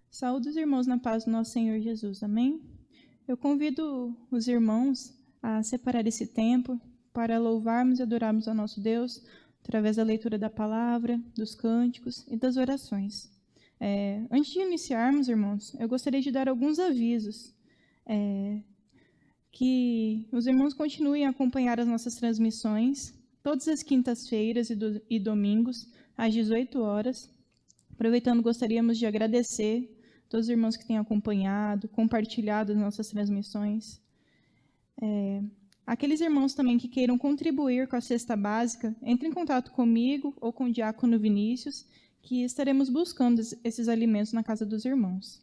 Saúde os irmãos na paz do nosso Senhor Jesus, amém? Eu convido os irmãos a separar esse tempo para louvarmos e adorarmos ao nosso Deus através da leitura da palavra, dos cânticos e das orações. Antes de iniciarmos, irmãos, eu gostaria de dar alguns avisos. Que os irmãos continuem a acompanhar as nossas transmissões todas as quintas-feiras e domingos, às 18 horas. Aproveitando, gostaríamos de agradecer a todos os irmãos que têm acompanhado, compartilhado as nossas transmissões. Aqueles irmãos também que queiram contribuir com a cesta básica, entre em contato comigo ou com o diácono Vinícius, que estaremos buscando esses alimentos na casa dos irmãos.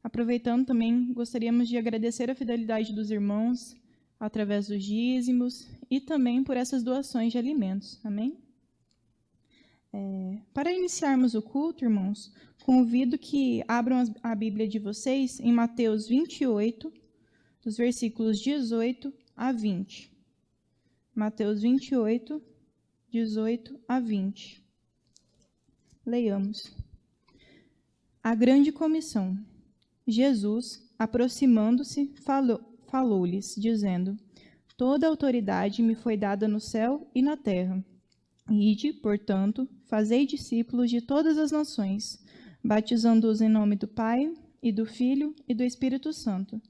Aproveitando também, gostaríamos de agradecer a fidelidade dos irmãos através dos dízimos e também por essas doações de alimentos. Amém? Para iniciarmos o culto, irmãos, convido que abram a Bíblia de vocês em Mateus 28, dos versículos 18 a 20. Mateus 28, 18 a 20. Leiamos. A grande comissão. Jesus, aproximando-se, falou-lhes, dizendo: Toda autoridade me foi dada no céu e na terra. Ide, portanto, fazei discípulos de todas as nações, batizando-os em nome do Pai, e do Filho, e do Espírito Santo,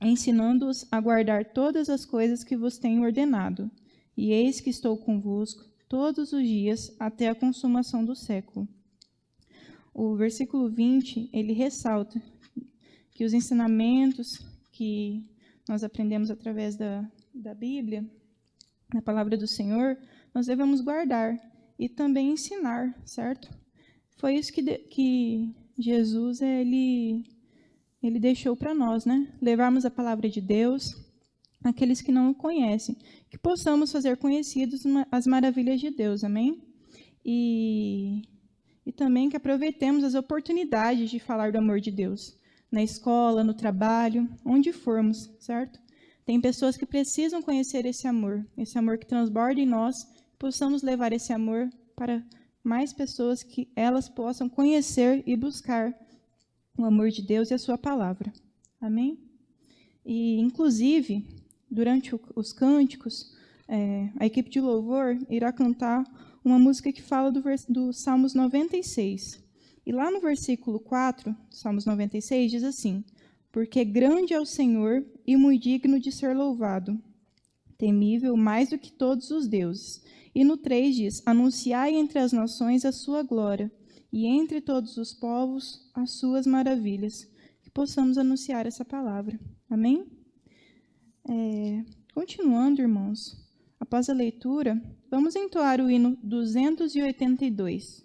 ensinando-os a guardar todas as coisas que vos tenho ordenado. E eis que estou convosco todos os dias até a consumação do século. O versículo 20, ele ressalta que os ensinamentos que nós aprendemos através da Bíblia, na palavra do Senhor, nós devemos guardar e também ensinar, certo? Foi isso que Jesus ele deixou para nós, né? Levarmos a palavra de Deus àqueles que não o conhecem, que possamos fazer conhecidos as maravilhas de Deus, amém? E também que aproveitemos as oportunidades de falar do amor de Deus, na escola, no trabalho, onde formos, certo? Tem pessoas que precisam conhecer esse amor que transborda em nós, possamos levar esse amor para mais pessoas que elas possam conhecer e buscar o amor de Deus e a sua palavra. Amém? E, inclusive, durante os cânticos, a equipe de louvor irá cantar uma música que fala do Salmos 96. E lá no versículo 4, Salmos 96, diz assim: Porque grande é o Senhor e muito digno de ser louvado, temível mais do que todos os deuses. E no 3 diz: Anunciai entre as nações a sua glória, e entre todos os povos as suas maravilhas. Que possamos anunciar essa palavra. Amém? Continuando, irmãos, após a leitura, vamos entoar o hino 282.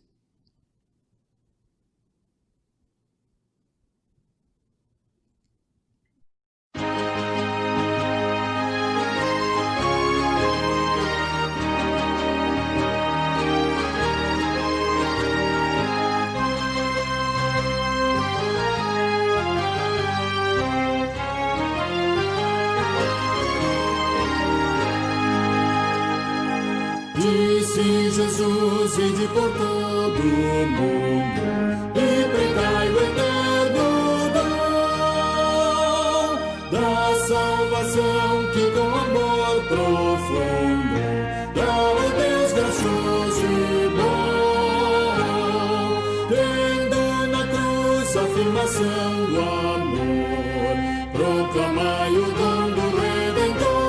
Disse Jesus, ide por todo o mundo e pregai o eterno dom da salvação que com amor profundo dá o Deus gracioso e bom, tendo na cruz a afirmação do amor, proclamai o dom do Redentor.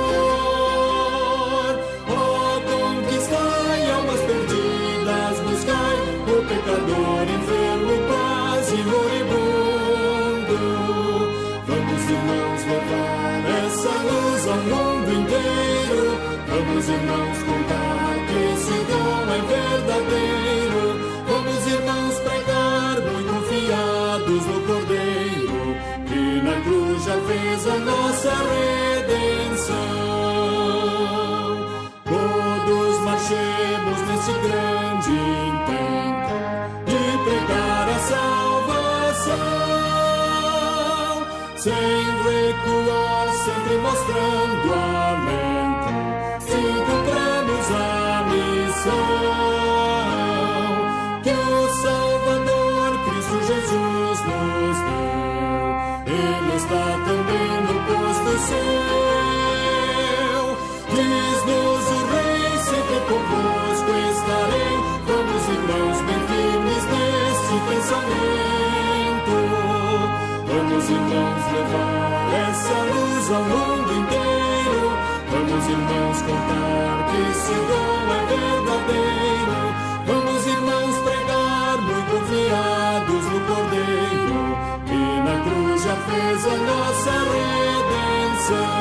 Pecador, enfermo, quase moribundo. Vamos, irmãos, levar essa luz ao mundo inteiro. Vamos, irmãos, contar que esse dom é verdadeiro. Vamos, irmãos, pregar muito confiados no Cordeiro, que na cruz já fez a nossa redenção. Todos marchemos nesse grande intento de pregar a salvação, sem recuar, sempre mostrando alento, se cumpramos a missão que o Salvador Cristo Jesus vento. Vamos, irmãos, levar essa luz ao mundo inteiro. Vamos, irmãos, contar que esse dom é verdadeiro. Vamos, irmãos, pregar muito confiados no Cordeiro, que na cruz já fez a nossa redenção.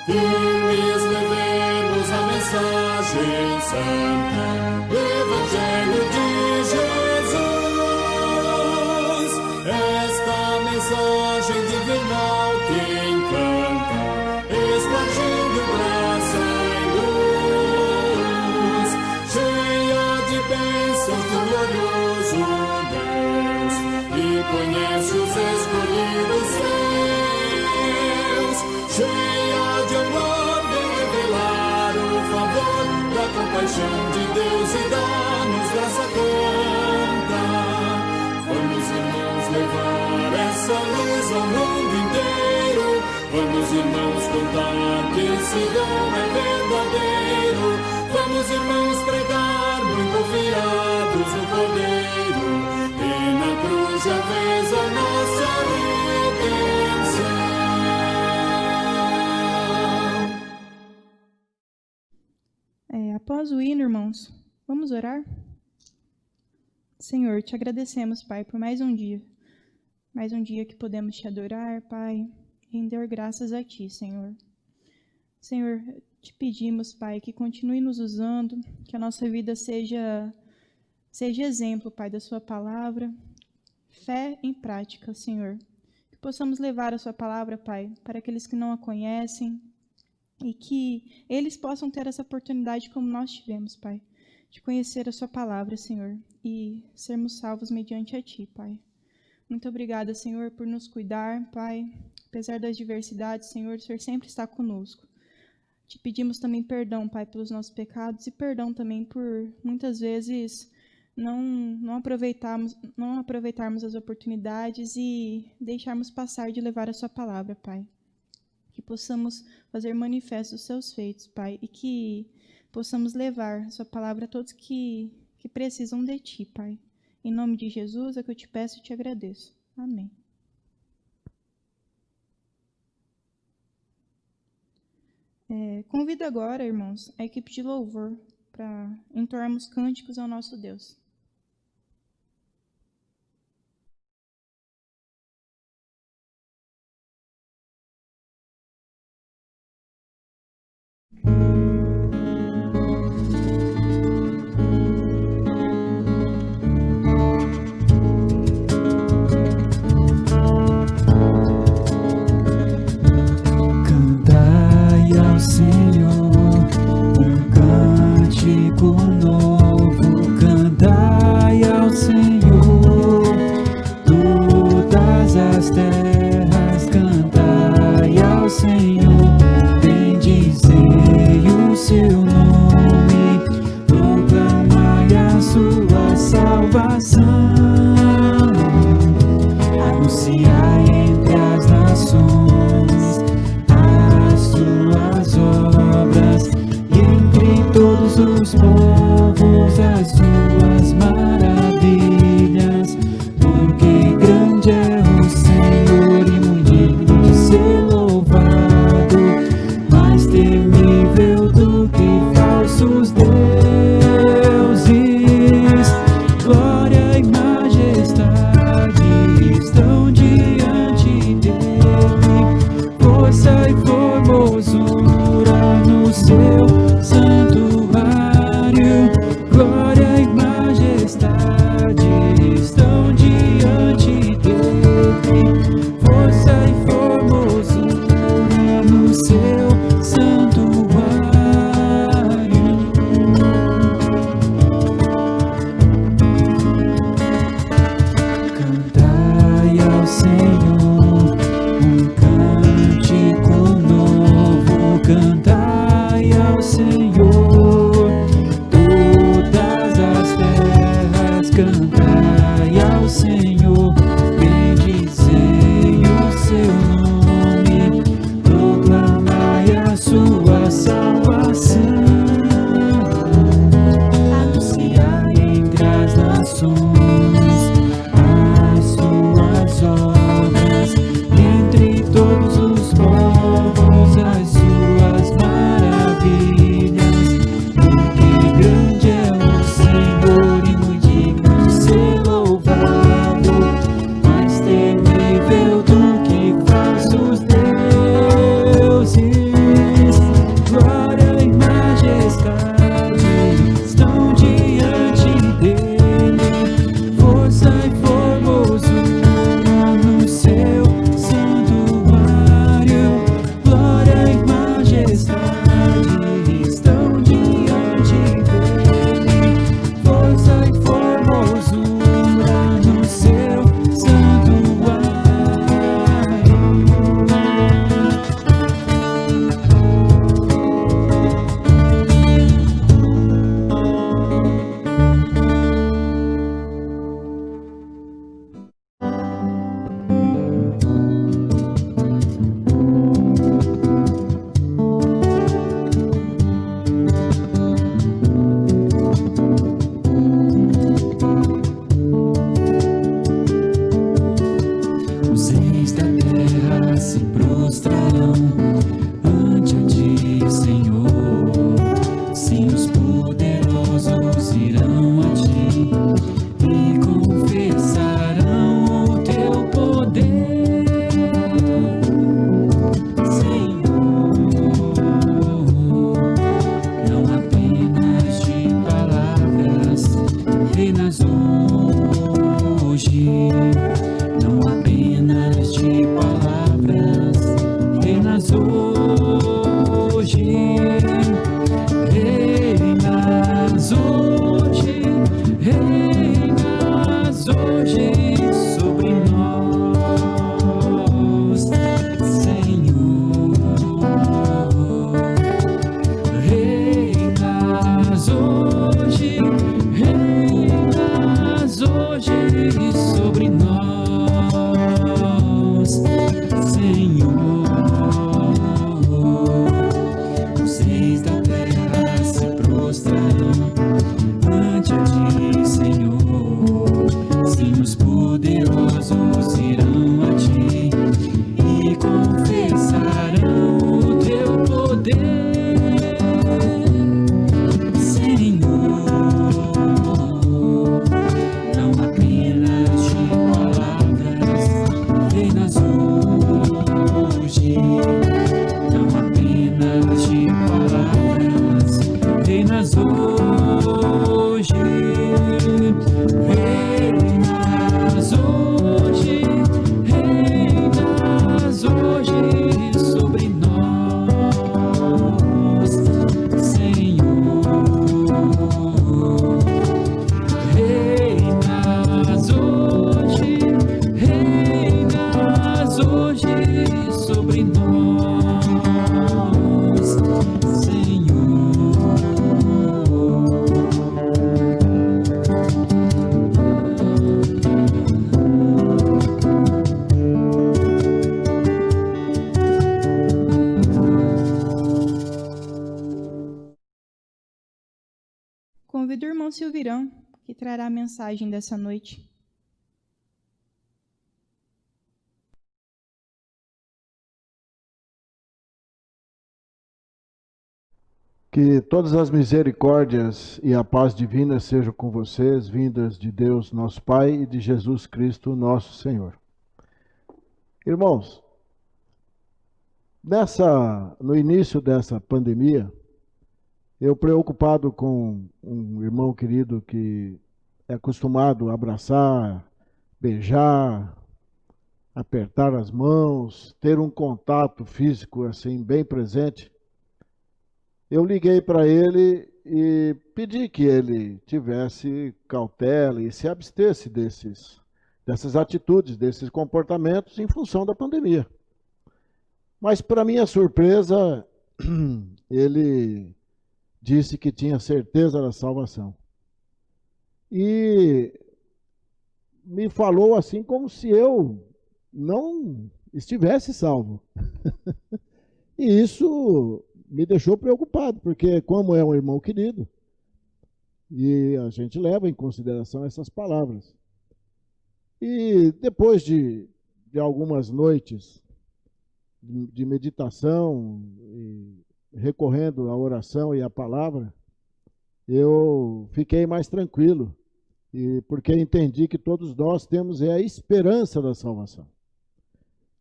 Firmes levemos a mensagem santa do Evangelho de Jesus. Esta mensagem divinal que encanta, expandindo graça e luz, cheia de bênçãos do glorioso Deus, e conhece os escolhidos seus. Cheia de amor, vem revelar o favor da compaixão de Deus e dá-nos graça canta. Vamos, irmãos, levar essa luz ao mundo inteiro. Vamos, irmãos, contar que esse dom é verdadeiro. Vamos, irmãos, pregar muito confiados no Cordeiro, e na cruz já fez a nossa redenção. Após o hino, irmãos, vamos orar? Senhor, te agradecemos, Pai, por mais um dia que podemos te adorar, Pai, render graças a ti, Senhor. Senhor, te pedimos, Pai, que continue nos usando, que a nossa vida seja exemplo, Pai, da sua palavra, fé em prática, Senhor. Que possamos levar a sua palavra, Pai, para aqueles que não a conhecem, e que eles possam ter essa oportunidade como nós tivemos, Pai, de conhecer a sua palavra, Senhor, e sermos salvos mediante a ti, Pai. Muito obrigada, Senhor, por nos cuidar, Pai. Apesar das diversidades, Senhor, o Senhor sempre está conosco. Te pedimos também perdão, Pai, pelos nossos pecados, e perdão também por, muitas vezes, não aproveitarmos as oportunidades e deixarmos passar de levar a sua palavra, Pai. Que possamos fazer manifesto os seus feitos, Pai, e que possamos levar a sua palavra a todos que precisam de ti, Pai. Em nome de Jesus é que eu te peço e te agradeço. Amém. Convido agora, irmãos, a equipe de louvor para entoarmos cânticos ao nosso Deus. Cantai ao Senhor um cântico novo, cantai ao Senhor todas as terras, cantai ao Senhor, bendizei o seu nome, proclamai a sua salvação, anunciai entre as nações as suas obras, e entre todos os povos as suas maravilhas, porque grande é o Senhor e muito digno de ser louvado, mais temível do que falsos deuses. Glória e majestade estão diante dele, força e formosura no seu santuário. Glória e majestade estão diante dele, força e formosura no seu santuário. Cantai ao Senhor um cântico novo, cantai ao Senhor todas as terras, cantai ao Senhor, bendizei o seu nome, as suas obras, entre todos os povos, as suas maravilhas. Porque grande é o Senhor e muito digno de ser louvado, mais temível do que falsos deuses. Glória e majestade estão diante dele, força e formosura no seu santuário. Glória e majestade estão diante dele, força e formosura no seu santuário. Os reis da terra se prostrarão ante a ti, Senhor. Sim, os poderosos irão a ti e confessarão o teu poder, Senhor. Não apenas de palavras, reinas hoje. Não apenas de palavras, reinas hoje, reinas hoje, reinas hoje sobre nós, Senhor. Reinas hoje, reinas hoje sobre nós, Senhor. Os reis da terra se prostrarão ante a ti, Senhor. Sim, os poderosos irão a ti e confessarão o teu poder, Senhor. Não apenas de palavras, reinas hoje. Não apenas de palavras, reinas hoje. Reinas hoje, reinas hoje sobre nós, Senhor. Reinas hoje, reinas hoje sobre nós, Senhor. Convido o irmão Silvirão, que trará a mensagem dessa noite. Que todas as misericórdias e a paz divina sejam com vocês, vindas de Deus, nosso Pai, e de Jesus Cristo, nosso Senhor. Irmãos, no início dessa pandemia, eu preocupado com um irmão querido que é acostumado a abraçar, beijar, apertar as mãos, ter um contato físico assim bem presente, eu liguei para ele e pedi que ele tivesse cautela e se abstesse dessas atitudes, desses comportamentos em função da pandemia. Mas, para minha surpresa, ele disse que tinha certeza da salvação. E me falou assim como se eu não estivesse salvo. E isso me deixou preocupado, porque como é um irmão querido, E a gente leva em consideração essas palavras. E depois de algumas noites de meditação, e recorrendo à oração e à palavra, eu fiquei mais tranquilo, porque entendi que todos nós temos a esperança da salvação.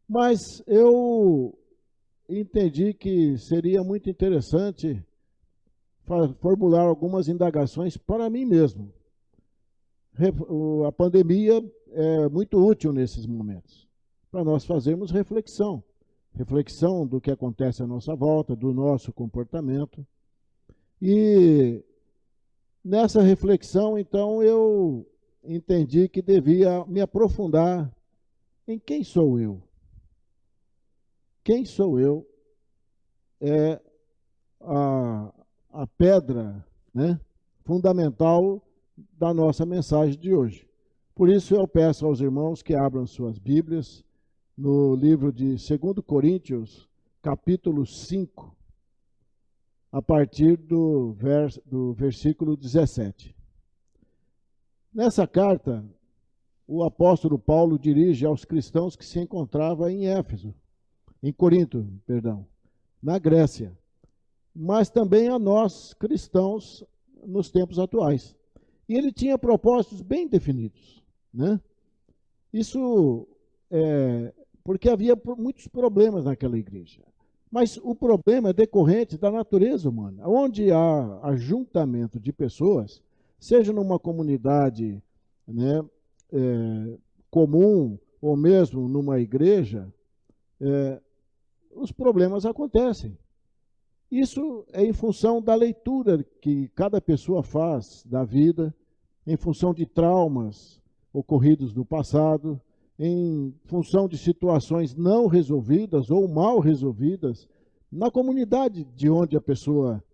Mas eu entendi que seria muito interessante formular algumas indagações para mim mesmo. A pandemia é muito útil nesses momentos, para nós fazermos reflexão do que acontece à nossa volta, do nosso comportamento. E nessa reflexão, então, eu entendi que devia me aprofundar em quem sou eu. Quem sou eu é a pedra, né, fundamental da nossa mensagem de hoje. Por isso eu peço aos irmãos que abram suas Bíblias no livro de 2 Coríntios, capítulo 5, a partir do versículo 17. Nessa carta, o apóstolo Paulo dirige aos cristãos que se encontravam em Corinto, na Grécia, mas também a nós, cristãos, nos tempos atuais. E ele tinha propósitos bem definidos, né? Isso porque havia muitos problemas naquela igreja. Mas o problema é decorrente da natureza humana. Onde há ajuntamento de pessoas, seja numa comunidade, né, comum ou mesmo numa igreja, os problemas acontecem. Isso é em função da leitura que cada pessoa faz da vida, em função de traumas ocorridos no passado, em função de situações não resolvidas ou mal resolvidas na comunidade de onde a pessoa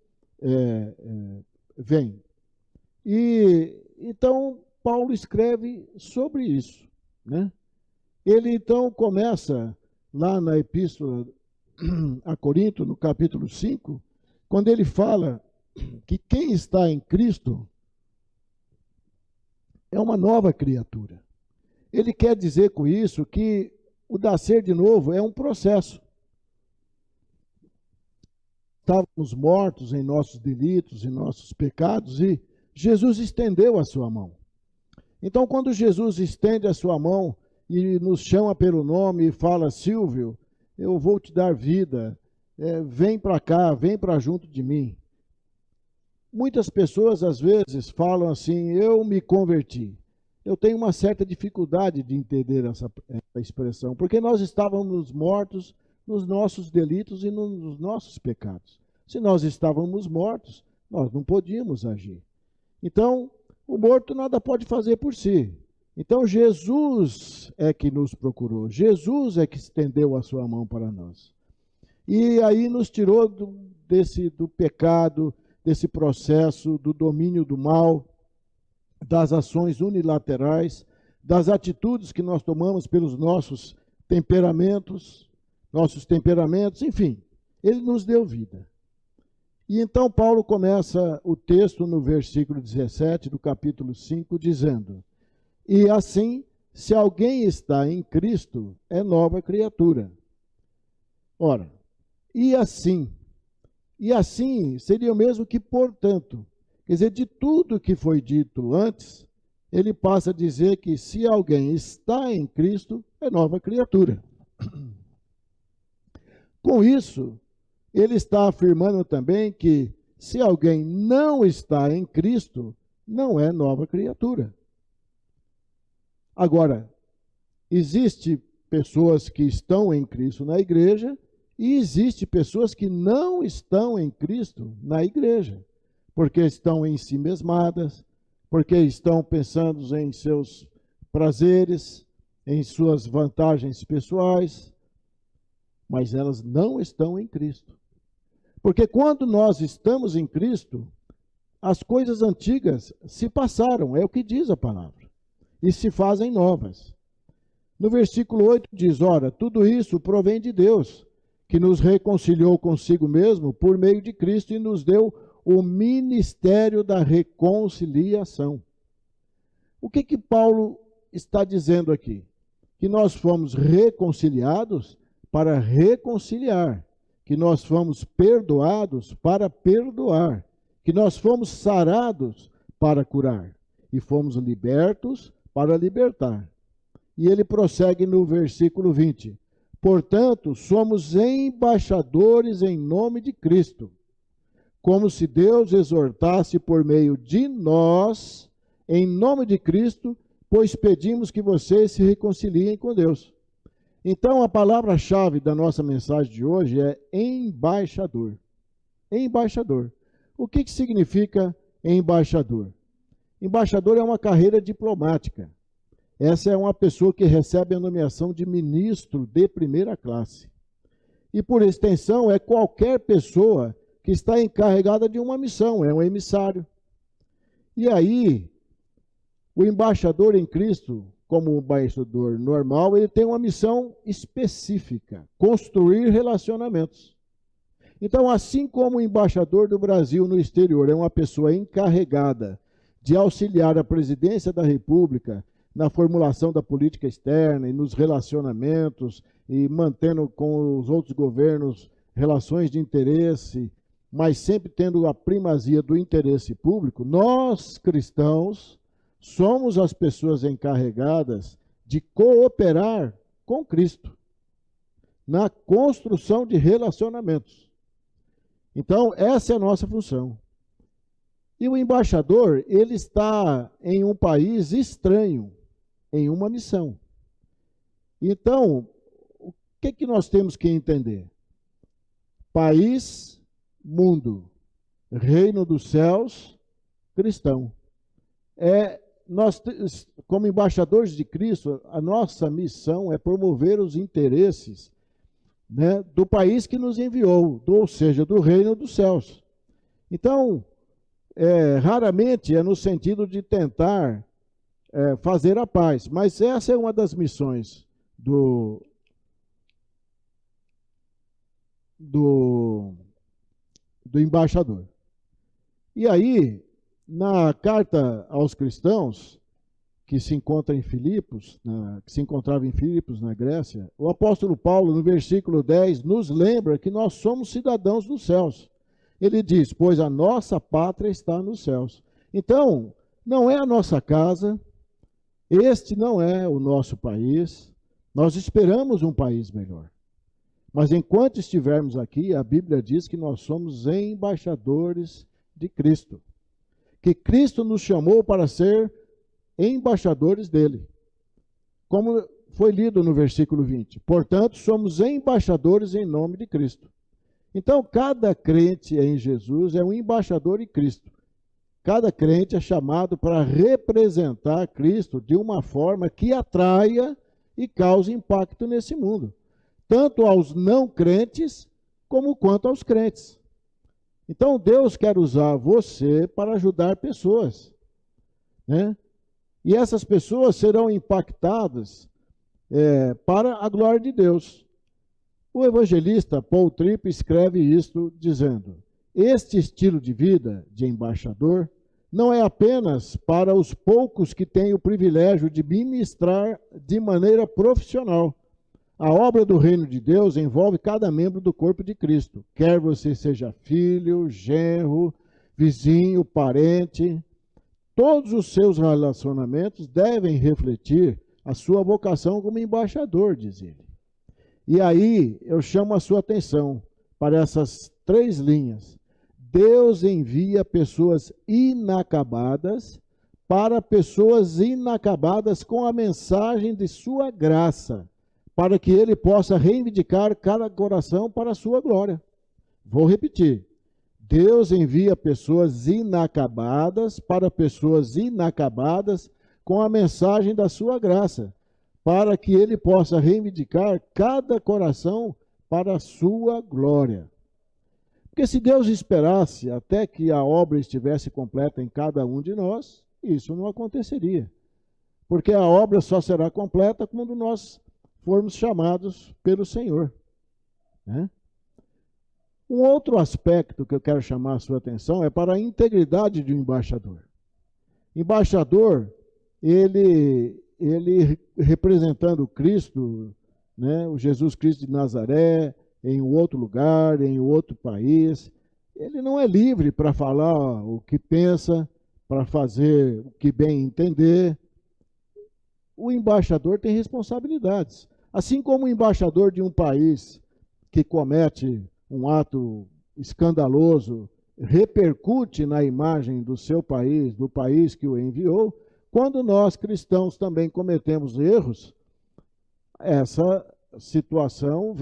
vem. E então Paulo escreve sobre isso, né? Ele então começa lá na Epístola a Corinto, no capítulo 5, quando ele fala que quem está em Cristo é uma nova criatura. Ele quer dizer com isso que o nascer de novo é um processo. Estávamos mortos em nossos delitos, em nossos pecados, e Jesus estendeu a sua mão. Então, quando Jesus estende a sua mão e nos chama pelo nome e fala: Silvio, eu vou te dar vida, vem para cá, vem para junto de mim. Muitas pessoas, às vezes, falam assim: eu me converti. Eu tenho uma certa dificuldade de entender essa expressão, porque nós estávamos mortos nos nossos delitos e nos nossos pecados. Se nós estávamos mortos, nós não podíamos agir. Então, o morto nada pode fazer por si. Então, Jesus é que nos procurou, Jesus é que estendeu a sua mão para nós. E aí nos tirou do pecado, desse processo, do domínio do mal, das ações unilaterais, das atitudes que nós tomamos pelos nossos temperamentos, enfim, ele nos deu vida. E então Paulo começa o texto no versículo 17 do capítulo 5, dizendo: e assim, se alguém está em Cristo, é nova criatura. Ora, e assim seria o mesmo que portanto. Quer dizer, de tudo que foi dito antes, ele passa a dizer que se alguém está em Cristo, é nova criatura. Com isso, ele está afirmando também que se alguém não está em Cristo, não é nova criatura. Agora, existe pessoas que estão em Cristo na igreja e existe pessoas que não estão em Cristo na igreja, porque estão em si mesmadas, porque estão pensando em seus prazeres, em suas vantagens pessoais, mas elas não estão em Cristo. Porque quando nós estamos em Cristo, as coisas antigas se passaram, é o que diz a palavra, e se fazem novas. No versículo 8 diz: ora, tudo isso provém de Deus, que nos reconciliou consigo mesmo por meio de Cristo e nos deu o ministério da reconciliação. O que Paulo está dizendo aqui? Que nós fomos reconciliados para reconciliar, que nós fomos perdoados para perdoar, que nós fomos sarados para curar e fomos libertos para libertar. E ele prossegue no versículo 20. Portanto, somos embaixadores em nome de Cristo, como se Deus exortasse por meio de nós, em nome de Cristo, pois pedimos que vocês se reconciliem com Deus. Então, a palavra-chave da nossa mensagem de hoje é embaixador. Embaixador. O que significa embaixador? Embaixador é uma carreira diplomática. Essa é uma pessoa que recebe a nomeação de ministro de primeira classe. E, por extensão, é qualquer pessoa que está encarregada de uma missão, é um emissário. E aí, o embaixador em Cristo, como um embaixador normal, ele tem uma missão específica, construir relacionamentos. Então, assim como o embaixador do Brasil no exterior é uma pessoa encarregada de auxiliar a presidência da República na formulação da política externa e nos relacionamentos e mantendo com os outros governos relações de interesse, mas sempre tendo a primazia do interesse público, nós, cristãos, somos as pessoas encarregadas de cooperar com Cristo na construção de relacionamentos. Então, essa é a nossa função. E o embaixador, ele está em um país estranho, em uma missão. Então, o que nós temos que entender? País, mundo, reino dos céus, cristão. Nós, como embaixadores de Cristo, a nossa missão é promover os interesses, né, do país que nos enviou, ou seja, do reino dos céus. Então, raramente é no sentido de tentar fazer a paz, mas essa é uma das missões do embaixador. E aí, na carta aos cristãos, que se encontra em Filipos, que se encontrava em Filipos, na Grécia, o apóstolo Paulo, no versículo 10, nos lembra que nós somos cidadãos dos céus. Ele diz, pois a nossa pátria está nos céus. Então, não é a nossa casa, este não é o nosso país, nós esperamos um país melhor. Mas enquanto estivermos aqui, a Bíblia diz que nós somos embaixadores de Cristo. Que Cristo nos chamou para ser embaixadores dele. Como foi lido no versículo 20. Portanto, somos embaixadores em nome de Cristo. Então, cada crente em Jesus é um embaixador em Cristo. Cada crente é chamado para representar Cristo de uma forma que atraia e cause impacto nesse mundo. Tanto aos não crentes, como quanto aos crentes. Então, Deus quer usar você para ajudar pessoas, né? E essas pessoas serão impactadas para a glória de Deus. O evangelista Paul Tripp escreve isto dizendo, este estilo de vida de embaixador não é apenas para os poucos que têm o privilégio de ministrar de maneira profissional. A obra do reino de Deus envolve cada membro do corpo de Cristo, quer você seja filho, genro, vizinho, parente. Todos os seus relacionamentos devem refletir a sua vocação como embaixador, diz ele. E aí eu chamo a sua atenção para essas 3 linhas. Deus envia pessoas inacabadas para pessoas inacabadas com a mensagem de sua graça, para que ele possa reivindicar cada coração para a sua glória. Vou repetir. Deus envia pessoas inacabadas para pessoas inacabadas com a mensagem da sua graça, para que ele possa reivindicar cada coração para a sua glória. Porque se Deus esperasse até que a obra estivesse completa em cada um de nós, isso não aconteceria. Porque a obra só será completa quando nós formos chamados pelo Senhor, né? Um outro aspecto que eu quero chamar a sua atenção é para a integridade de um embaixador. Embaixador, ele representando Cristo, né, o Jesus Cristo de Nazaré, em outro lugar, em outro país, ele não é livre para falar o que pensa, para fazer o que bem entender. O embaixador tem responsabilidades. Assim como o embaixador de um país que comete um ato escandaloso repercute na imagem do seu país, do país que o enviou, quando nós cristãos também cometemos erros, essa situação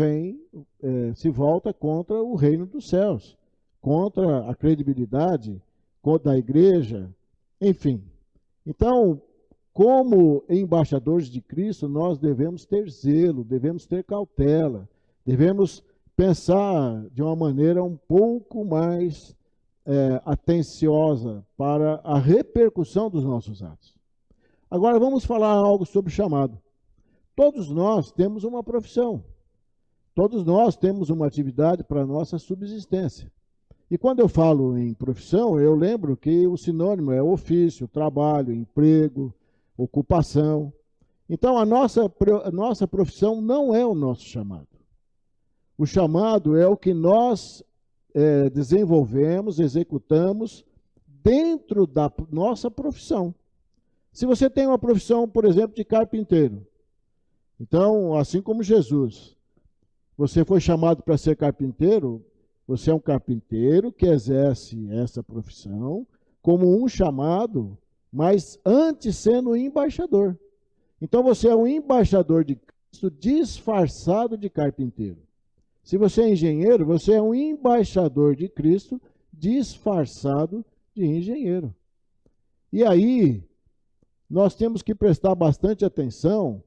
se volta contra o reino dos céus, contra a credibilidade da igreja, enfim. Então, como embaixadores de Cristo, nós devemos ter zelo, devemos ter cautela, devemos pensar de uma maneira um pouco mais atenciosa para a repercussão dos nossos atos. Agora vamos falar algo sobre chamado. Todos nós temos uma profissão, todos nós temos uma atividade para a nossa subsistência. E quando eu falo em profissão, eu lembro que o sinônimo é ofício, trabalho, emprego, ocupação. Então a nossa profissão não é o nosso chamado. O chamado é o que nós desenvolvemos, executamos dentro da nossa profissão. Se você tem uma profissão, por exemplo, de carpinteiro, então, assim como Jesus, você foi chamado para ser carpinteiro, você é um carpinteiro que exerce essa profissão como um chamado, mas antes sendo um embaixador. Então, você é um embaixador de Cristo disfarçado de carpinteiro. Se você é engenheiro, você é um embaixador de Cristo disfarçado de engenheiro. E aí, nós temos que prestar bastante atenção,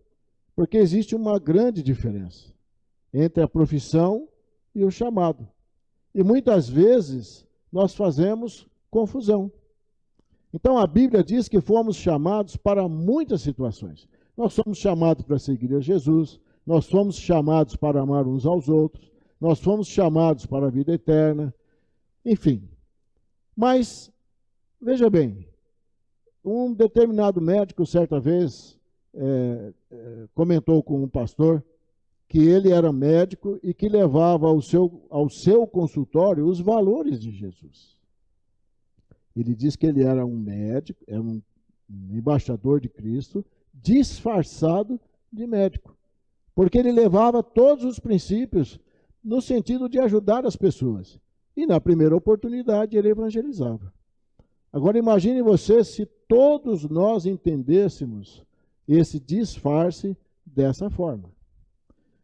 porque existe uma grande diferença entre a profissão e o chamado. E muitas vezes nós fazemos confusão. Então a Bíblia diz que fomos chamados para muitas situações. Nós somos chamados para seguir a Jesus, nós fomos chamados para amar uns aos outros, nós fomos chamados para a vida eterna, enfim. Mas, veja bem, um determinado médico, certa vez, comentou com um pastor que ele era médico e que levava ao seu consultório os valores de Jesus. Ele diz que ele era um médico, era um embaixador de Cristo, disfarçado de médico, porque ele levava todos os princípios no sentido de ajudar as pessoas. E na primeira oportunidade ele evangelizava. Agora imagine você se todos nós entendêssemos esse disfarce dessa forma.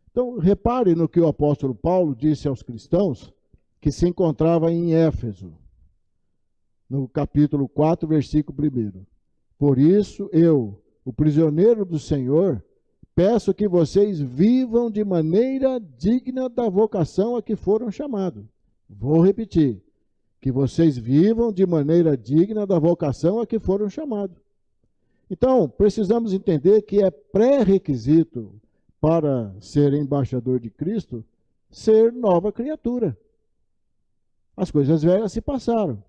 Então, repare no que o apóstolo Paulo disse aos cristãos que se encontrava em Éfeso, no capítulo 4, versículo 1. Por isso, eu, o prisioneiro do Senhor, peço que vocês vivam de maneira digna da vocação a que foram chamados. Vou repetir, que vocês vivam de maneira digna da vocação a que foram chamados. Então, precisamos entender que é pré-requisito para ser embaixador de Cristo, ser nova criatura. As coisas velhas se passaram.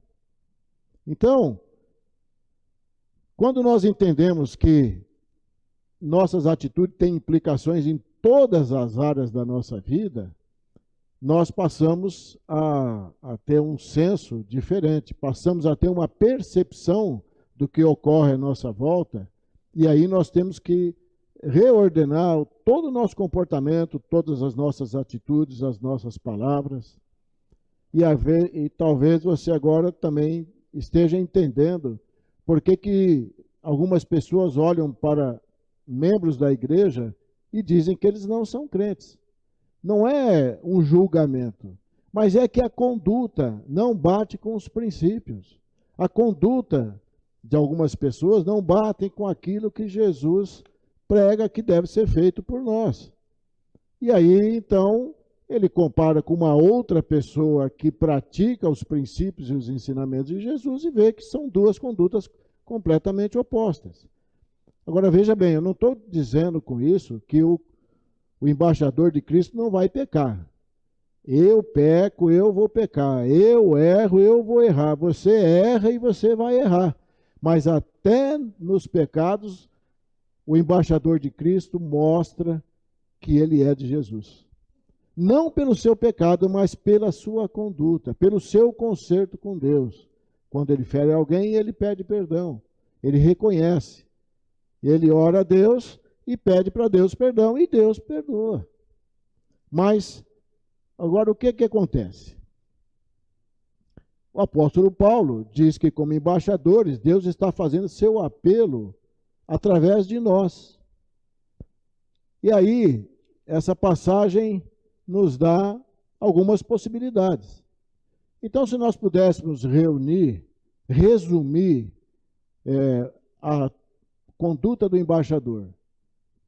Então, quando nós entendemos que nossas atitudes têm implicações em todas as áreas da nossa vida, nós passamos a ter um senso diferente, passamos a ter uma percepção do que ocorre à nossa volta, e aí nós temos que reordenar todo o nosso comportamento, todas as nossas atitudes, as nossas palavras. E talvez você agora também esteja entendendo por que algumas pessoas olham para membros da igreja e dizem que eles não são crentes. Não é um julgamento, mas é que a conduta não bate com os princípios. A conduta de algumas pessoas não bate com aquilo que Jesus prega que deve ser feito por nós. E aí, então, ele compara com uma outra pessoa que pratica os princípios e os ensinamentos de Jesus e vê que são duas condutas completamente opostas. Agora, veja bem, eu não estou dizendo com isso que o embaixador de Cristo não vai pecar. Eu peco, eu vou pecar. Eu erro, eu vou errar. Você erra e você vai errar. Mas até nos pecados, o embaixador de Cristo mostra que ele é de Jesus. Não pelo seu pecado, mas pela sua conduta, pelo seu conserto com Deus. Quando ele fere alguém, ele pede perdão. Ele reconhece. Ele ora a Deus e pede para Deus perdão, e Deus perdoa. Mas, agora o que acontece? O apóstolo Paulo diz que, como embaixadores, Deus está fazendo seu apelo através de nós. E aí, essa passagem nos dá algumas possibilidades. Então, se nós pudéssemos resumir a conduta do embaixador,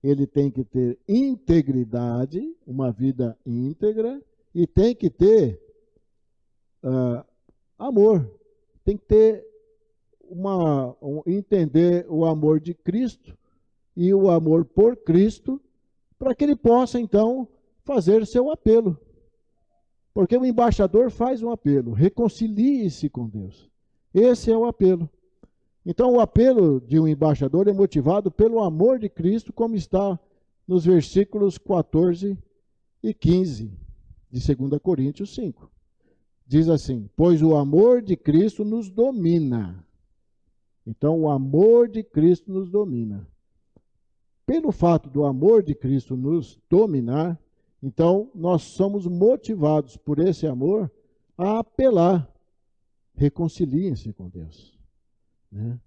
ele tem que ter integridade, uma vida íntegra, e tem que ter amor. Tem que ter entender o amor de Cristo e o amor por Cristo, para que ele possa, então, fazer seu apelo. Porque o embaixador faz um apelo, reconcilie-se com Deus. Esse é o apelo. Então, o apelo de um embaixador é motivado pelo amor de Cristo, como está nos versículos 14 e 15 de 2 Coríntios 5. Diz assim: pois o amor de Cristo nos domina. Então, o amor de Cristo nos domina. Pelo fato do amor de Cristo nos dominar, então nós somos motivados por esse amor a apelar. Reconciliem-se com Deus. Né?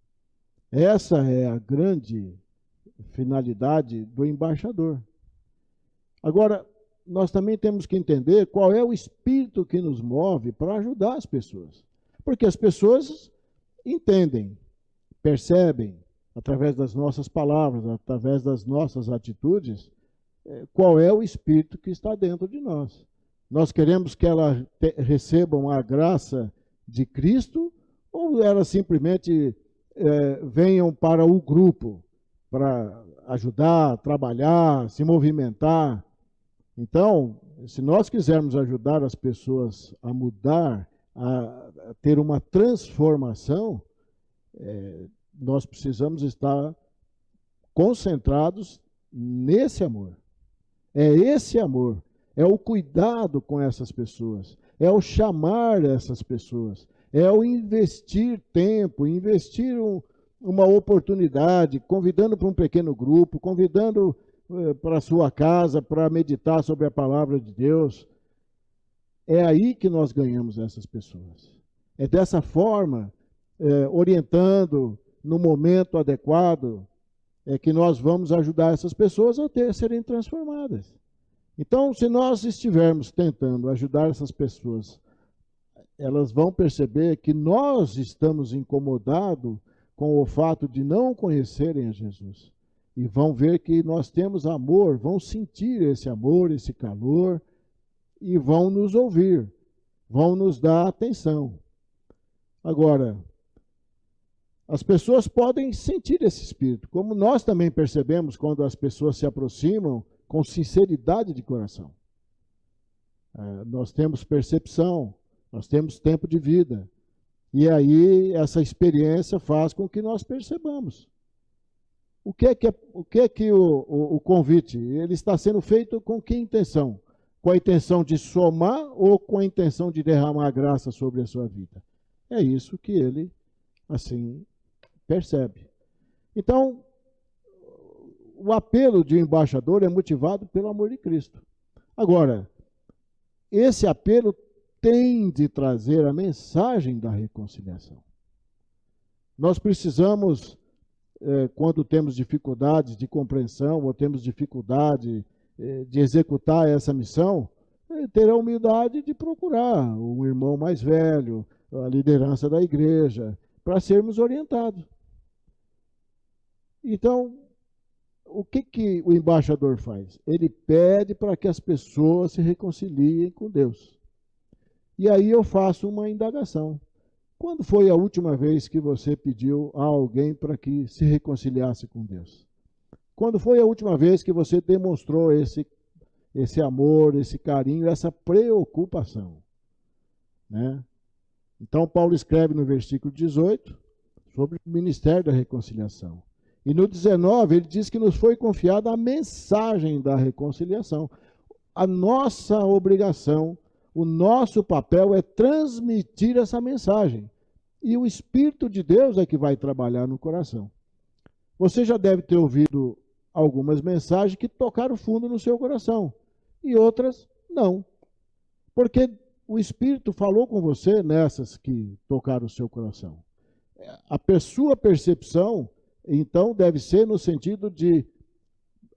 Essa é a grande finalidade do embaixador. Agora, nós também temos que entender qual é o espírito que nos move para ajudar as pessoas. Porque as pessoas entendem, percebem, através das nossas palavras, através das nossas atitudes, qual é o espírito que está dentro de nós. Nós queremos que elas recebam a graça de Cristo, ou elas simplesmente venham para o grupo, para ajudar, trabalhar, se movimentar. Então, se nós quisermos ajudar as pessoas a mudar, a ter uma transformação, nós precisamos estar concentrados nesse amor. É esse amor, é o cuidado com essas pessoas, é o chamar essas pessoas, é o investir tempo, investir uma oportunidade, convidando para um pequeno grupo, convidando para a sua casa para meditar sobre a palavra de Deus. É aí que nós ganhamos essas pessoas. É dessa forma, orientando no momento adequado, é que nós vamos ajudar essas pessoas a serem transformadas. Então, se nós estivermos tentando ajudar essas pessoas, elas vão perceber que nós estamos incomodados com o fato de não conhecerem a Jesus. E vão ver que nós temos amor, vão sentir esse amor, esse calor, e vão nos ouvir, vão nos dar atenção. Agora, as pessoas podem sentir esse espírito, como nós também percebemos quando as pessoas se aproximam com sinceridade de coração. Nós temos percepção, nós temos tempo de vida. E aí essa experiência faz com que nós percebamos. O que é que o convite? Ele está sendo feito com que intenção? Com a intenção de somar ou com a intenção de derramar graça sobre a sua vida? É isso que ele, assim, percebe. Então, o apelo de um embaixador é motivado pelo amor de Cristo. Agora, esse apelo tem de trazer a mensagem da reconciliação. Nós precisamos, quando temos dificuldades de compreensão ou temos dificuldade de executar essa missão, ter a humildade de procurar um irmão mais velho, a liderança da igreja, para sermos orientados. Então, o que o embaixador faz? Ele pede para que as pessoas se reconciliem com Deus. E aí eu faço uma indagação. Quando foi a última vez que você pediu a alguém para que se reconciliasse com Deus? Quando foi a última vez que você demonstrou esse amor, esse carinho, essa preocupação, né? Então, Paulo escreve no versículo 18 sobre o ministério da reconciliação. E no 19, ele diz que nos foi confiada a mensagem da reconciliação. A nossa obrigação, o nosso papel é transmitir essa mensagem. E o Espírito de Deus é que vai trabalhar no coração. Você já deve ter ouvido algumas mensagens que tocaram fundo no seu coração. E outras não. Porque o Espírito falou com você nessas que tocaram o seu coração. A sua percepção, então, deve ser no sentido de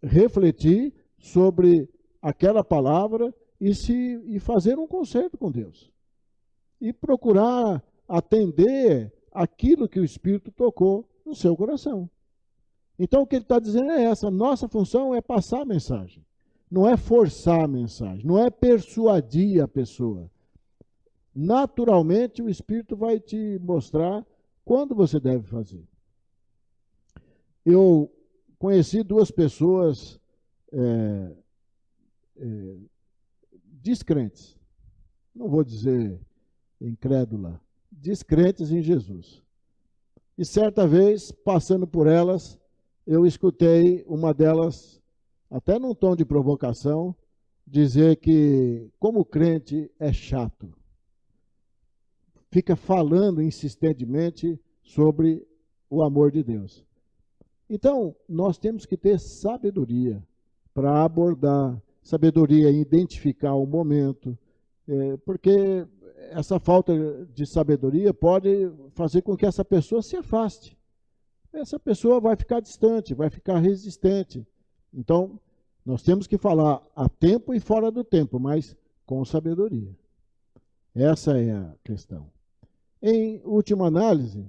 refletir sobre aquela palavra e fazer um concerto com Deus. E procurar atender aquilo que o Espírito tocou no seu coração. Então, o que ele está dizendo é essa: nossa função é passar a mensagem. Não é forçar a mensagem, não é persuadir a pessoa. Naturalmente, o Espírito vai te mostrar quando você deve fazer. Eu conheci duas pessoas descrentes, não vou dizer incrédula, descrentes em Jesus. E certa vez, passando por elas, eu escutei uma delas, até num tom de provocação, dizer que, como crente, é chato. Fica falando insistentemente sobre o amor de Deus. Então, nós temos que ter sabedoria para abordar, sabedoria em identificar o momento, porque essa falta de sabedoria pode fazer com que essa pessoa se afaste. Essa pessoa vai ficar distante, vai ficar resistente. Então, nós temos que falar a tempo e fora do tempo, mas com sabedoria. Essa é a questão. Em última análise,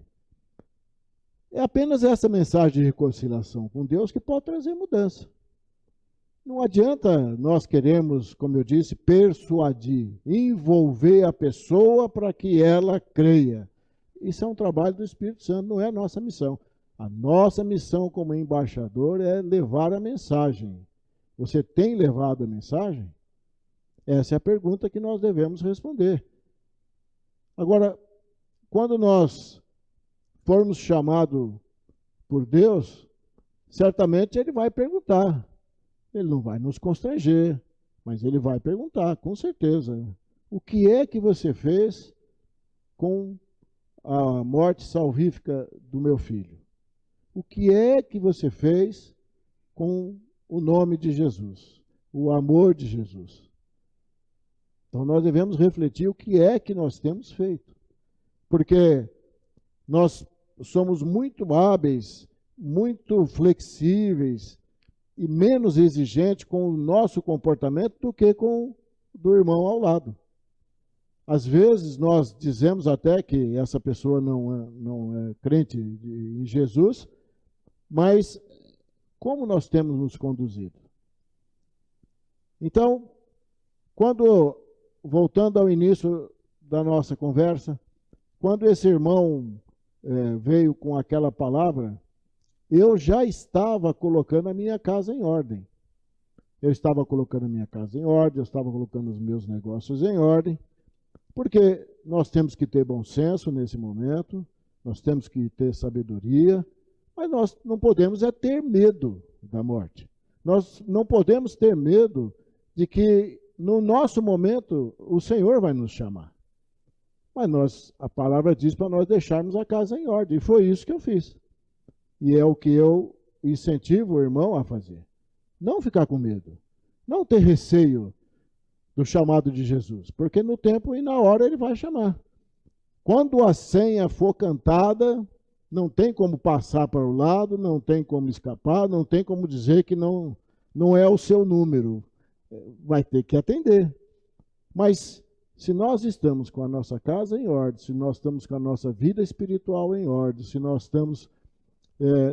é apenas essa mensagem de reconciliação com Deus que pode trazer mudança. Não adianta nós queremos, como eu disse, persuadir, envolver a pessoa para que ela creia. Isso é um trabalho do Espírito Santo, não é a nossa missão. A nossa missão como embaixador é levar a mensagem. Você tem levado a mensagem? Essa é a pergunta que nós devemos responder. Agora, quando nós formos chamados por Deus, certamente Ele vai perguntar. Ele não vai nos constranger, mas Ele vai perguntar, com certeza. O que é que você fez com a morte salvífica do meu filho? O que é que você fez com o nome de Jesus, o amor de Jesus? Então nós devemos refletir o que é que nós temos feito. Porque nós somos muito hábeis, muito flexíveis e menos exigentes com o nosso comportamento do que com o do irmão ao lado. Às vezes nós dizemos até que essa pessoa não é crente em Jesus, mas como nós temos nos conduzido? Então, voltando ao início da nossa conversa, quando esse irmão veio com aquela palavra, eu já estava colocando a minha casa em ordem. Eu estava colocando a minha casa em ordem, eu estava colocando os meus negócios em ordem, porque nós temos que ter bom senso nesse momento, nós temos que ter sabedoria, mas nós não podemos ter medo da morte. Nós não podemos ter medo de que no nosso momento o Senhor vai nos chamar. Mas a palavra diz para nós deixarmos a casa em ordem, e foi isso que eu fiz. E é o que eu incentivo o irmão a fazer. Não ficar com medo, não ter receio do chamado de Jesus, porque no tempo e na hora Ele vai chamar. Quando a senha for cantada, não tem como passar para o lado, não tem como escapar, não tem como dizer que não é o seu número. Vai ter que atender. Mas se nós estamos com a nossa casa em ordem, se nós estamos com a nossa vida espiritual em ordem, se nós estamos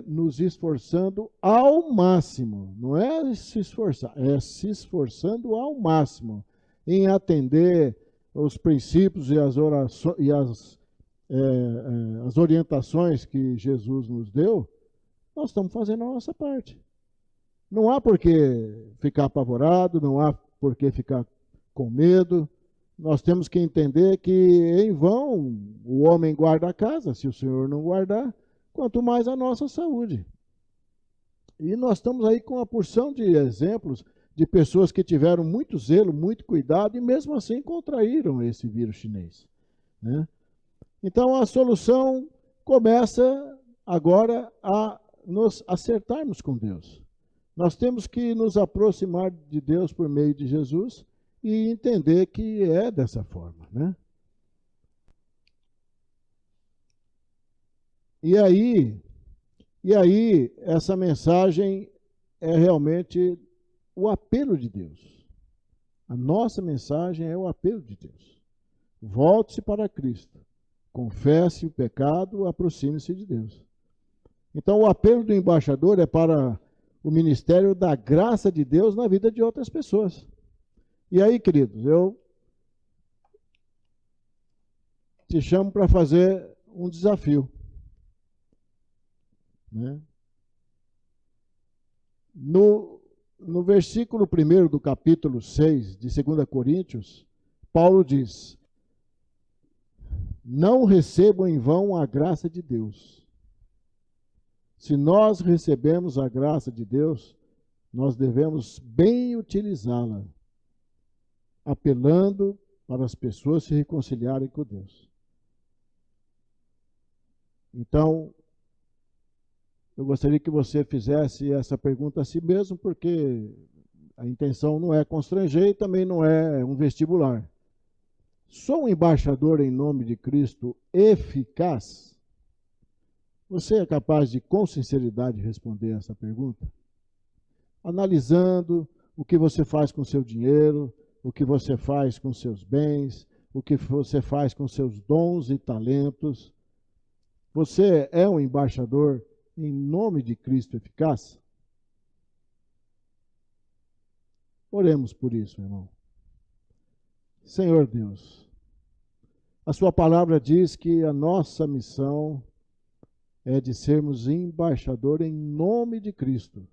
nos esforçando ao máximo, não é se esforçar, é se esforçando ao máximo em atender os princípios e as orientações que Jesus nos deu, nós estamos fazendo a nossa parte. Não há por que ficar apavorado, não há por que ficar com medo. Nós temos que entender que em vão o homem guarda a casa, se o Senhor não guardar, quanto mais a nossa saúde. E nós estamos aí com uma porção de exemplos de pessoas que tiveram muito zelo, muito cuidado e mesmo assim contraíram esse vírus chinês, né? Então a solução começa agora a nos acertarmos com Deus. Nós temos que nos aproximar de Deus por meio de Jesus e entender que é dessa forma, né? E aí essa mensagem é realmente o apelo de Deus. A nossa mensagem é o apelo de Deus. Volte-se para Cristo. Confesse o pecado, aproxime-se de Deus. Então o apelo do embaixador é para o ministério da graça de Deus na vida de outras pessoas. E aí, queridos, eu te chamo para fazer um desafio, né? No versículo 1 do capítulo 6 de 2 Coríntios, Paulo diz: não recebam em vão a graça de Deus. Se nós recebemos a graça de Deus, nós devemos bem utilizá-la, apelando para as pessoas se reconciliarem com Deus. Então, eu gostaria que você fizesse essa pergunta a si mesmo, porque a intenção não é constranger e também não é um vestibular. Sou um embaixador em nome de Cristo eficaz? Você é capaz de, com sinceridade, responder essa pergunta? Analisando o que você faz com o seu dinheiro, o que você faz com seus bens, o que você faz com seus dons e talentos. Você é um embaixador em nome de Cristo eficaz? Oremos por isso, irmão. Senhor Deus, a sua palavra diz que a nossa missão é de sermos embaixador em nome de Cristo,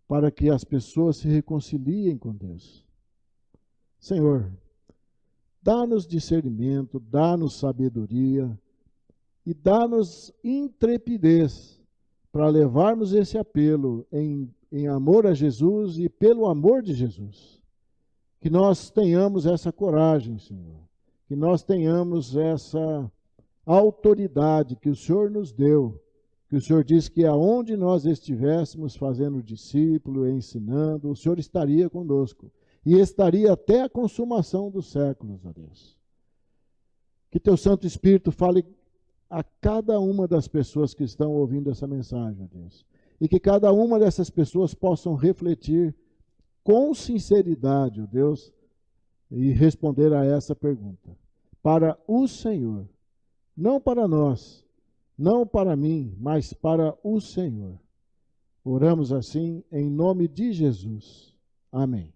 para que as pessoas se reconciliem com Deus. Senhor, dá-nos discernimento, dá-nos sabedoria e dá-nos intrepidez para levarmos esse apelo em amor a Jesus e pelo amor de Jesus. Que nós tenhamos essa coragem, Senhor. Que nós tenhamos essa autoridade que o Senhor nos deu. Que o Senhor diz que aonde nós estivéssemos fazendo discípulo, ensinando, o Senhor estaria conosco. E estaria até a consumação dos séculos, ó Deus. Que teu Santo Espírito fale a cada uma das pessoas que estão ouvindo essa mensagem, ó Deus. E que cada uma dessas pessoas possam refletir com sinceridade, ó Deus, e responder a essa pergunta. Para o Senhor, não para nós, não para mim, mas para o Senhor. Oramos assim em nome de Jesus. Amém.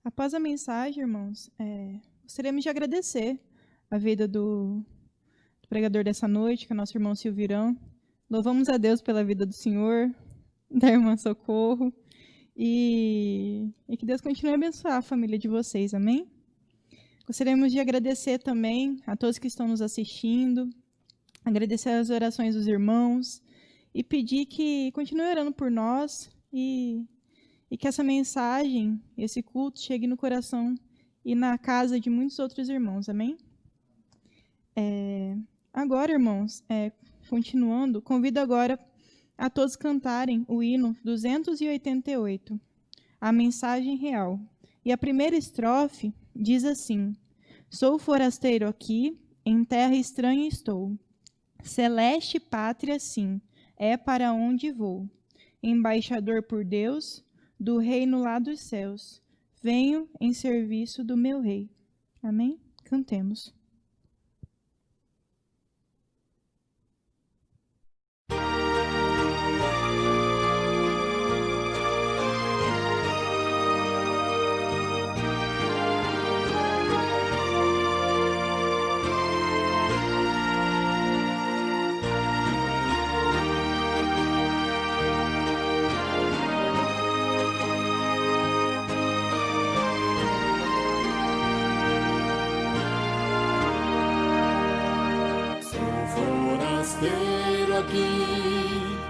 Após a mensagem, irmãos, gostaríamos de agradecer a vida do pregador dessa noite, que é nosso irmão Silvirão. Louvamos a Deus pela vida do Senhor, da irmã Socorro, e que Deus continue a abençoar a família de vocês, amém? Gostaríamos de agradecer também a todos que estão nos assistindo, agradecer as orações dos irmãos e pedir que continue orando por nós e que essa mensagem, esse culto, chegue no coração e na casa de muitos outros irmãos, amém? Agora, irmãos, continuando, convido agora a todos cantarem o hino 288, a mensagem real. E a primeira estrofe diz assim: sou forasteiro aqui, em terra estranha estou. Celeste pátria, sim, é para onde vou. Embaixador por Deus, do reino lá dos céus, venho em serviço do meu rei. Amém? Cantemos. forasteiro aqui,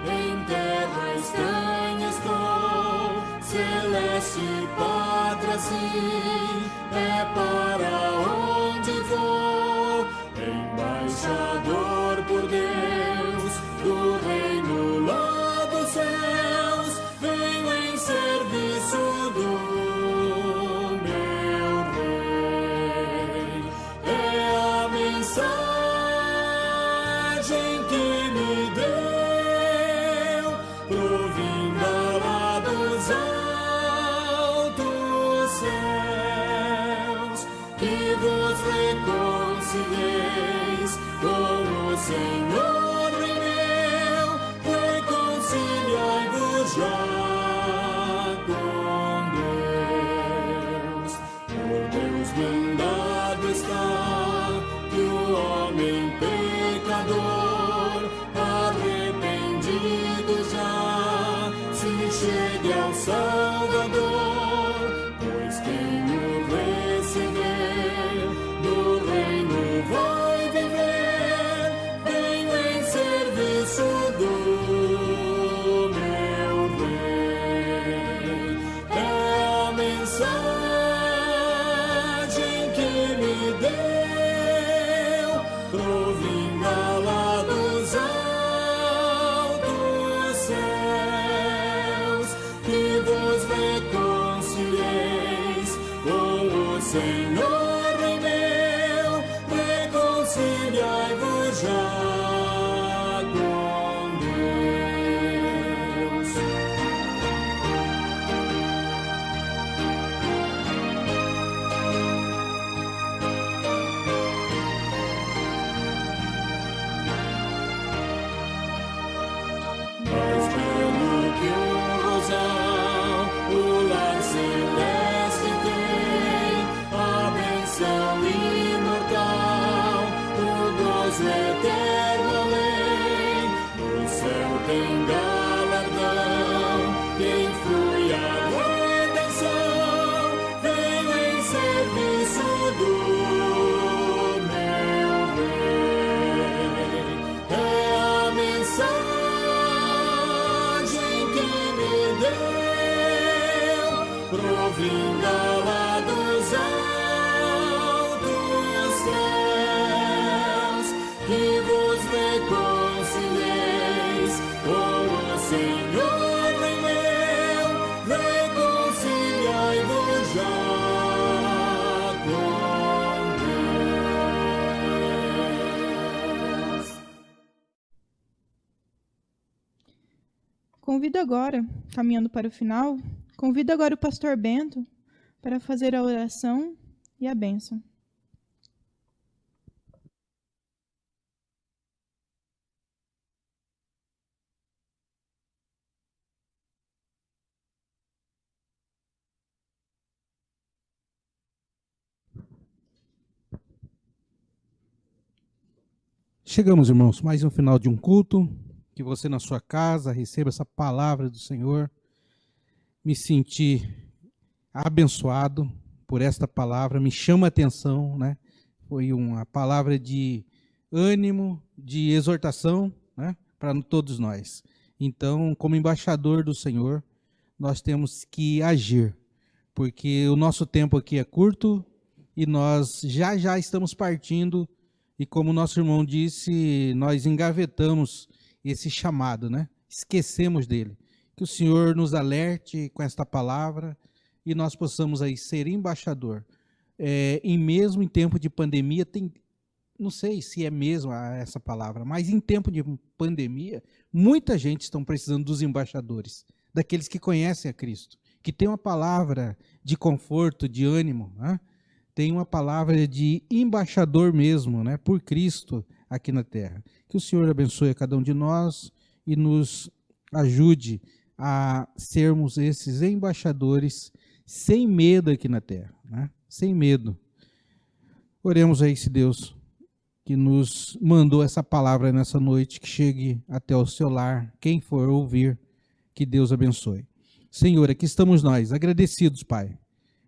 em terra estranha estou, celeste pátria sim, é para onde vou, embaixador por Deus, do reino lá dos céus, venho em serviço do meu rei. É a mensagem que me deu, provinda lá dos altos céus, que vos reconcilieis com o Senhor e meu, reconciliai-vos já com Deus. Por Deus mandado está que o homem pecador, arrependido já, se chegue ao Salvador, pois quem o receber no reino vai viver, venho em serviço do meu rei. É a mensagem que me deu, provinda lá dos altos céus, que vos reconcilieis com o Senhor e meu, reconciliai-vos já com Deus. Mais belo que um rosal, o lar celeste tem, a benção imortal, o gozo eterno além. O céu tem galardão, quem flui a redenção, venho em serviço do meu rei. É a mensagem que me deu, provinda lá dos altos céus, que vos reconcilieis com o Senhor e meu, reconciliai-vos já com Deus. Convido agora, caminhando para o final, convido agora o pastor Bento para fazer a oração e a bênção. Chegamos, irmãos, mais um final de um culto. Que você na sua casa receba essa palavra do Senhor. Me senti abençoado por esta palavra, me chama a atenção, né? Foi uma palavra de ânimo, de exortação, né? Para todos nós. Então, como embaixador do Senhor, nós temos que agir, porque o nosso tempo aqui é curto e nós já estamos partindo, e como o nosso irmão disse, nós engavetamos esse chamado, né? Esquecemos dele. Que o Senhor nos alerte com esta palavra e nós possamos aí ser embaixador. Mesmo em tempo de pandemia, não sei se é mesmo essa palavra, mas em tempo de pandemia, muita gente está precisando dos embaixadores, daqueles que conhecem a Cristo, que tem uma palavra de conforto, de ânimo, né? Tem uma palavra de embaixador mesmo, né? Por Cristo aqui na terra. Que o Senhor abençoe a cada um de nós e nos ajude a sermos esses embaixadores sem medo aqui na terra, né? Sem medo. Oremos a esse Deus que nos mandou essa palavra nessa noite, que chegue até o seu lar. Quem for ouvir, que Deus abençoe. Senhor, aqui estamos nós, agradecidos, Pai,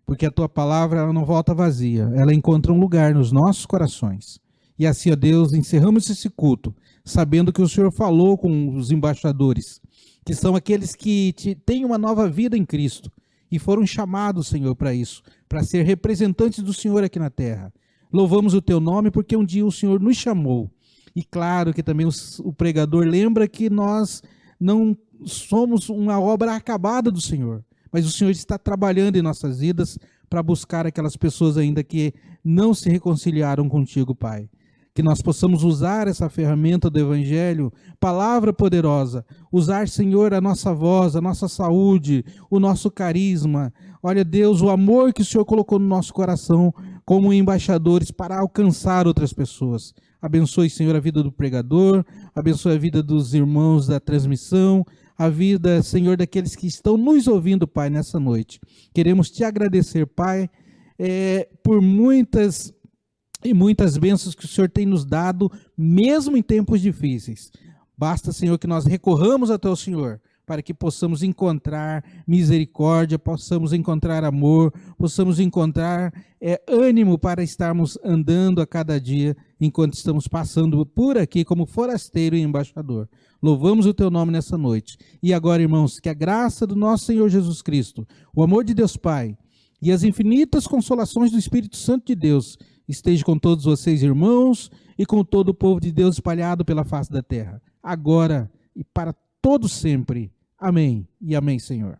porque a Tua palavra ela não volta vazia, ela encontra um lugar nos nossos corações. E assim, ó Deus, encerramos esse culto, sabendo que o Senhor falou com os embaixadores, que são aqueles que têm uma nova vida em Cristo, e foram chamados, Senhor, para isso, para ser representantes do Senhor aqui na terra. Louvamos o teu nome porque um dia o Senhor nos chamou. E claro que também o pregador lembra que nós não somos uma obra acabada do Senhor, mas o Senhor está trabalhando em nossas vidas para buscar aquelas pessoas ainda que não se reconciliaram contigo, Pai. Que nós possamos usar essa ferramenta do Evangelho, palavra poderosa, usar, Senhor, a nossa voz, a nossa saúde, o nosso carisma. Olha, Deus, o amor que o Senhor colocou no nosso coração como embaixadores para alcançar outras pessoas. Abençoe, Senhor, a vida do pregador, abençoe a vida dos irmãos da transmissão, a vida, Senhor, daqueles que estão nos ouvindo, Pai, nessa noite. Queremos te agradecer, Pai, por muitas bênçãos que o Senhor tem nos dado, mesmo em tempos difíceis. Basta, Senhor, que nós recorramos até o Senhor, para que possamos encontrar misericórdia, possamos encontrar amor, possamos encontrar ânimo para estarmos andando a cada dia, enquanto estamos passando por aqui como forasteiro e embaixador. Louvamos o teu nome nessa noite. E agora, irmãos, que a graça do nosso Senhor Jesus Cristo, o amor de Deus Pai e as infinitas consolações do Espírito Santo de Deus esteja com todos vocês, irmãos, e com todo o povo de Deus espalhado pela face da terra, agora e para todo sempre. Amém e amém, Senhor.